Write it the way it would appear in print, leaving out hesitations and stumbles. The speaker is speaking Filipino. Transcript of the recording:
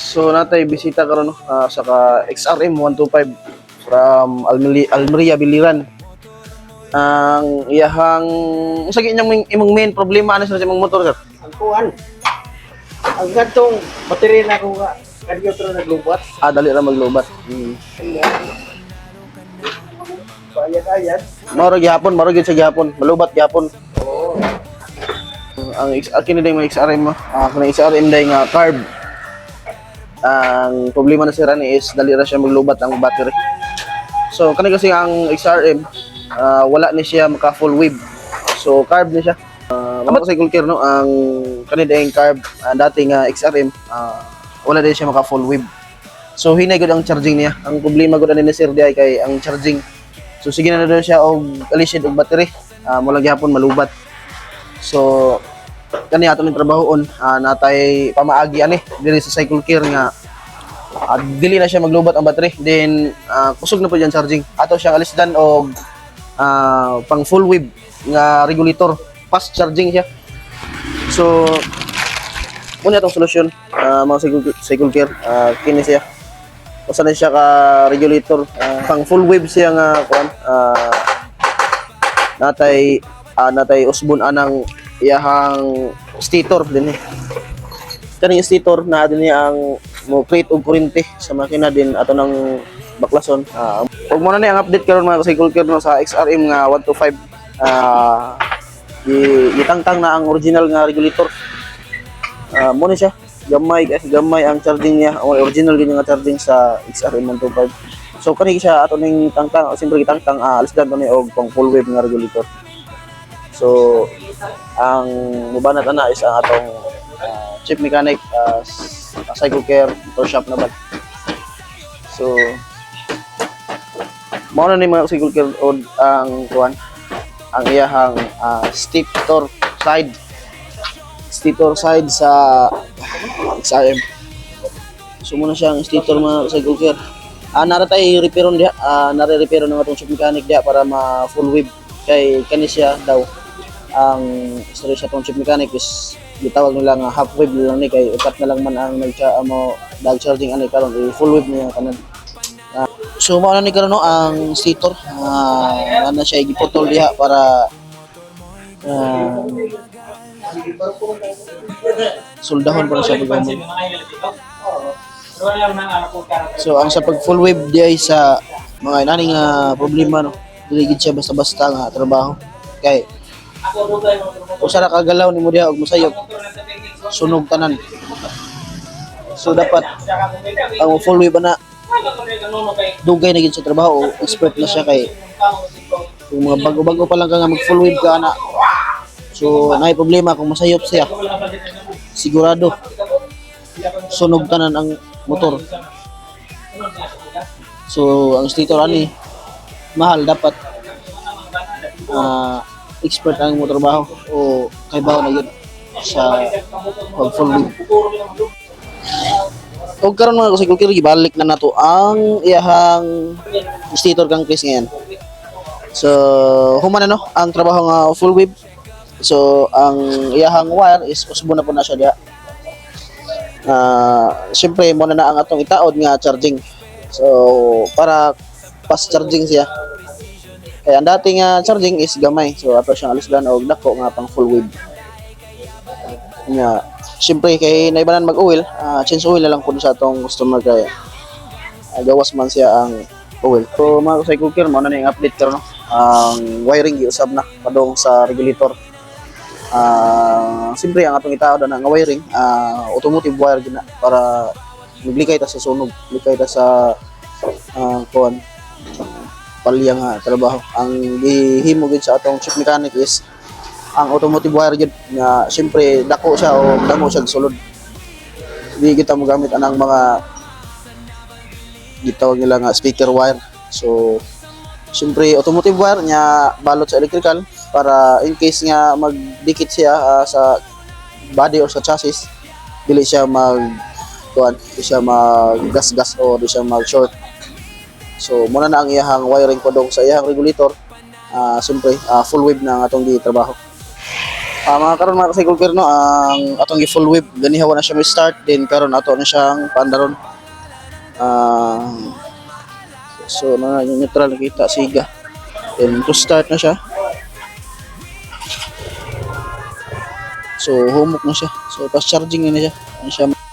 So natay bisita karon no sa XRM 125 from Almeria Biliran. Ang iyahang unsa gyud imong main problema ano sa imong motor sir? Ang kuan. Ang gantong baterya na ko nga kadyo tro naglubat. Dali ra maglobat. Bayad-ayad. Maro gyud sa gihapon, malubat gihapon. Oo. Ang kini day mo XRM mo. Kung XRM day nga carb. Ang problema na sira ni is dali ra siya maglubat ang battery. So kani kasi ang XRM wala ni siya maka full wave. So carb ni siya. Ano sa cycle care no ang kani daing carb dating XRM wala din siya maka full wave. So hinay gud ang charging niya. Ang problema gud ani ni sir di ay kay ang charging. So sige na daw siya og alisid og battery. Mula gyapon malubat. So kani ato ning trabahoon natay pamaagi ani diri sa cycle care nga dili na siya maglubat ang battery then kusog na po yan charging ato siyang alisdan og pang full wave nga regulator fast charging siya. So muna itong solusyon mga cycle care kini siya usa na siya ka regulator pang full wave siya nga kuan natay usbon anang iyahang stator din eh. Kaning stator na din ang mo create og kuryente sa makina din ato ng baklason. Ug mo na ni ang update karon mga cycle care no sa XRM nga 125 gitangtang na ang original nga regulator. Mo ni siya gamay ang charging niya original din nga charging sa XRM 125. So kani siya ato ning tangtang siyempre gitangtang alisdan to ni og pang full wave nga regulator. So ang mubanat ana is ang atong chief mechanic cycle care motor shop na ba. So mao na ni mga cycle care od ang kuan ang iyahang stator side sa XRM. So muna siya ang stator mga cycle care. Nara tay repairon diha nare-repair ng atong chief mechanic diha para ma full wave kay kani siya daw ang story sa tong chief mechanic is gitawag nila nga half wave lang ni kay upat na lang man ang dag charging ani karon full wave niya kanan. So mao na ni karon no ang stator ana siya giputol diha para soldahon para siya paggamon. So ang sa pag full wave diay sa mga inaning problema no dili gid siya basta-basta nga trabaho kay usa ra kagalaw nimo diha og musayog sunog tanan. So dapat ang full wave na dugay na gid sa trabaho expert na siya kay kung mga bago-bago pa lang ka nga mag full wave ka na so naay problema kung masayop siya sigurado sunog tanan ang motor. So ang stator ani mahal dapat expert ang motorbaho o kay bawo na yun sa pag full wave. O karon mga cycle care gibalik na nato ang iyahang stator kang case ngayon. So human na no ang trabaho nga full wave. So ang iyahang wire is usbo na po na siya diha. Siyempre mo na ang atong itaod nga charging. So para fast charging siya. Kaya ang dating charging is gamay. So ato siyang alisdan og dako nga pang full wave. Nya, siyempre kay naibanan mag-oil, change oil na lang po sa atong customer kay gawas man siya ang oil. So mga cycle care mo na ning update karon no. Ang wiring giusab na padong sa regulator. Siyempre ang atong itaod na nga wiring, automotive wire gina para maglikay ta sa sunog, likay ta sa kuan palya nga trabaho. Ang gihimo gid sa atong chief mechanic is ang automotive wire gid nga siyempre dako siya o damo siya sulod. Hindi kita mo gamit anang mga gitawag nila nga speaker wire. So siyempre automotive wire nya balot sa electrical para in case nga magdikit siya sa body or sa chassis dili siya di siya mag-gas o di siya mag-short. So muna na ang iyahang wiring kodong sa iyahang regulator. Siyempre full wave na ang atong gitrabaho. Mga karon mga ka-cycle gear no, ang atong gi-full whip ganihawa na siya may start din karon ato na siyang pandaron. So na yung neutral nakita siga. Then to start na siya. So humok na siya. So fast charging na siya. Ano siya